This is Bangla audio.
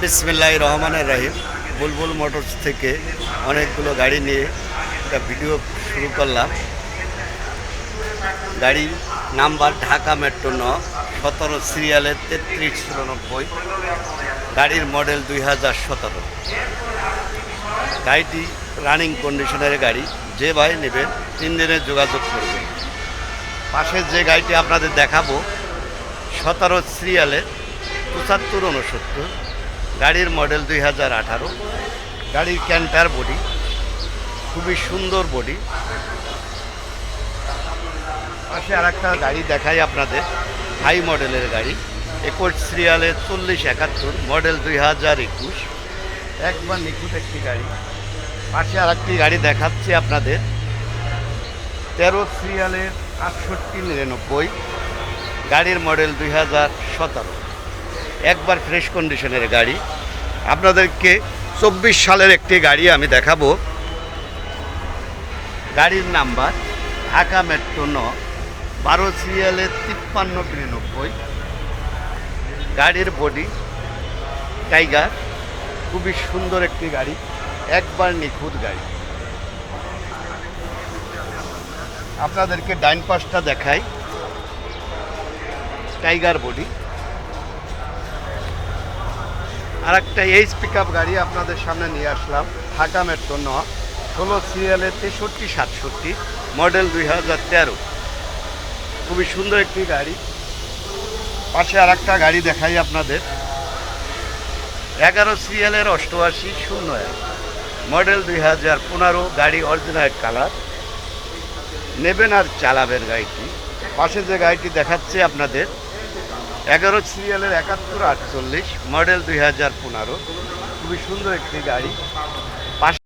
বিসমিল্লাহির রহমানির রহিম। বুলবুল মোটরস থেকে অনেকগুলো গাড়ি নিয়ে একটা ভিডিও শুরু করলাম। গাড়ির নাম্বার ঢাকা মেট্রো 17 সিরিয়ালের 3394। গাড়ির মডেল 2017। গাড়িটি রানিং কন্ডিশনের গাড়ি। যে ভাই নেবেন 3 দিনের যোগাযোগ করবেন। পাশে যে গাড়িটি আপনাদের দেখাবো 17 সিরিয়ালের 7569। গাড়ির মডেল 2018। গাড়ির ক্যান্টার বডি, খুবই সুন্দর বডি। পাশে আর একটা গাড়ি দেখাই আপনাদের, হাই মডেলের গাড়ি 21 সিরিয়ালের 4071, মডেল 2021। একবার নিখুঁত একটি গাড়ি। পাশে আর একটি গাড়ি দেখাচ্ছি আপনাদের 13 সিরিয়ালের 6899। গাড়ির মডেল 2017। একবার ফ্রেশ কন্ডিশনের গাড়ি। আপনাদেরকে 24 সালের একটি গাড়ি আমি দেখাবো। গাড়ির নাম্বার ঢাকা মেট্রো 12 সিরিয়ালের 5392। গাড়ির বডি টাইগার, খুবই সুন্দর একটি গাড়ি, একবার নিখুঁত গাড়ি। আপনাদেরকে ডাইন পাশটা দেখাই, টাইগার বডি। আর একটা এইচ পিক আপ গাড়ি আপনাদের সামনে নিয়ে আসলাম, ঢাকা মেট্রো 16 সিরিয়ালের 6367, মডেল 2013। খুবই সুন্দর একটি গাড়ি। পাশে আর একটা গাড়ি দেখাই আপনাদের 11 সিরিয়ালের 8801, মডেল 2015। গাড়ি অরিজিনাল কালার। নেবেন আর চালাবেন গাড়িটি। পাশে যে গাড়িটি দেখাচ্ছে আপনাদের 11 সিরিয়ালের 7148, মডেল 2015। খুবই সুন্দর একটি গাড়ি।